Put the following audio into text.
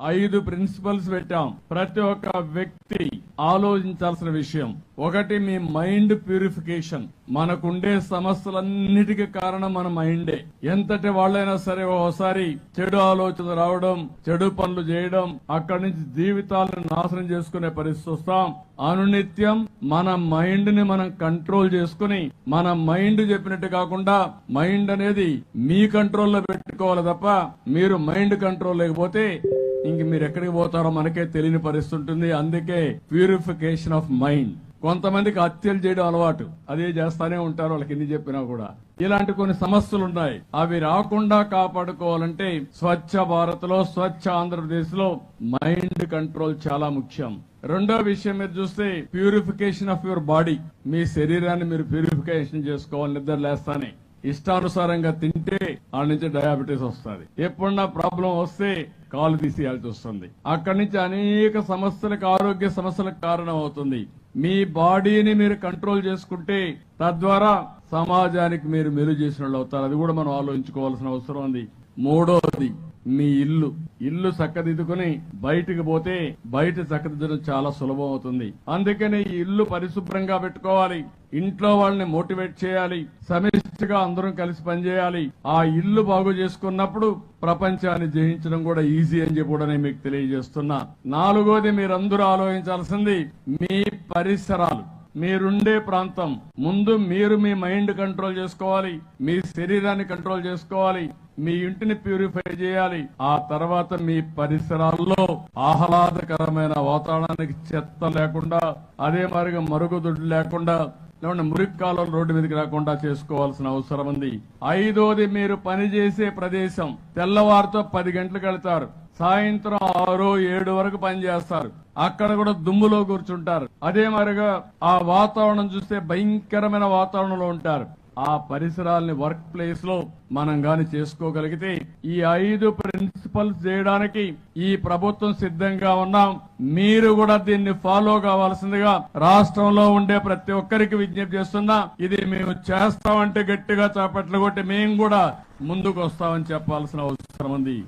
5 principles పెట్టాం. ప్రతి ఒక్క వ్యక్తి ఆలోచించాల్సిన విషయం ఒకటి, మీ మైండ్ ప్యూరిఫికేషన్. మనకుండే సమస్యలన్నిటికీ కారణం మన మైండే. ఎంతటి వాళ్ళైనా సరే ఒకసారి చెడు ఆలోచన రావడం, చెడు పనులు చేయడం, అక్కడి నుంచి జీవితాలను నాశనం చేసుకునే పరిస్థితి వస్తాం. అనునిత్యం మన మైండ్ ని మనం కంట్రోల్ చేసుకుని, మన మైండ్ చెప్పినట్టు కాకుండా మైండ్ అనేది మీ కంట్రోల్లో పెట్టుకోవాలి తప్ప మీరు మైండ్ కంట్రోల్ లేకపోతే ఇంక మీరు ఎక్కడికి పోతారో మనకే తెలియని పరిస్థితి ఉంటుంది. అందుకే ప్యూరిఫికేషన్ ఆఫ్ మైండ్. కొంతమందికి హత్యలు చేయడం అలవాటు, అదే చేస్తానే ఉంటారు వాళ్ళకి ఎన్ని చెప్పినా కూడా. ఇలాంటి కొన్ని సమస్యలు ఉన్నాయి. అవి రాకుండా కాపాడుకోవాలంటే స్వచ్ఛ భారత్ లో, స్వచ్ఛ ఆంధ్రప్రదేశ్ లో మైండ్ కంట్రోల్ చాలా ముఖ్యం. రెండో విషయం మీరు చూస్తే ప్యూరిఫికేషన్ ఆఫ్ యువర్ బాడీ. మీ శరీరాన్ని మీరు ప్యూరిఫికేషన్ చేసుకోవాలి. నిద్ర లేస్తానే ఇష్టానుసారంగా తింటే ఆ నుంచి డయాబెటీస్ వస్తుంది. ఎప్పుడన్నా ప్రాబ్లం వస్తే కాలు తీసేయాల్సి వస్తుంది. అక్కడి నుంచి అనేక సమస్యలకు, ఆరోగ్య సమస్యలకు కారణం అవుతుంది. మీ బాడీని మీరు కంట్రోల్ చేసుకుంటే తద్వారా సమాజానికి మీరు మేలు చేసిన వాళ్ళు అవుతారు. అది కూడా మనం ఆలోచించుకోవాల్సిన అవసరం ఉంది. మూడోది, మీ ఇల్లు చక్కదిద్దుకుని బయటికి పోతే బయట చక్కదిద్దడం చాలా సులభం అవుతుంది. అందుకని ఈ ఇల్లు పరిశుభ్రంగా పెట్టుకోవాలి. ఇంట్లో వాళ్ళని మోటివేట్ చేయాలి. సమిష్టిగా అందరం కలిసి పనిచేయాలి. ఆ ఇల్లు బాగు చేసుకున్నప్పుడు ప్రపంచాన్ని జయించడం కూడా ఈజీ అని చెప్పి కూడా నేను మీకు తెలియజేస్తున్నా. నాలుగోది, మీరందరూ ఆలోచించాల్సింది మీ పరిసరాలు, మీరుండే ప్రాంతం. ముందు మీరు మీ మైండ్ కంట్రోల్ చేసుకోవాలి, మీ శరీరాన్ని కంట్రోల్ చేసుకోవాలి, మీ ఇంటిని ప్యూరిఫై చేయాలి. ఆ తర్వాత మీ పరిసరాల్లో ఆహ్లాదకరమైన వాతావరణానికి చెత్త లేకుండా, అదే మరిగా మరుగుదొడ్లు లేకుండా, లేకుంటే మురికి కాలువలు రోడ్డు మీదకి రాకుండా చేసుకోవాల్సిన అవసరం ఉంది. ఐదోది, మీరు పనిచేసే ప్రదేశం. తెల్లవారితో 10 గంటలకు వెళ్తారు, సాయంత్రం 6, 7 వరకు పనిచేస్తారు. అక్కడ కూడా దుమ్ములో కూర్చుంటారు. అదే మరిగా ఆ వాతావరణం చూస్తే భయంకరమైన వాతావరణంలో ఉంటారు. ఆ పరిసరాల్ని వర్క్ ప్లేస్ లో మనం గాని చేసుకోగలిగితే ఈ 5 ప్రిన్సిపల్స్ చేయడానికి ఈ ప్రభుత్వం సిద్ధంగా ఉన్నాం. మీరు కూడా దీన్ని ఫాలో కావాల్సిందిగా రాష్ట్రంలో ఉండే ప్రతి ఒక్కరికి విజ్ఞప్తి చేస్తున్నా. ఇది మేము చేస్తామంటే గట్టిగా చేపట్లు కొట్టి మేము కూడా ముందుకు వస్తామని చెప్పాల్సిన అవసరం ఉంది.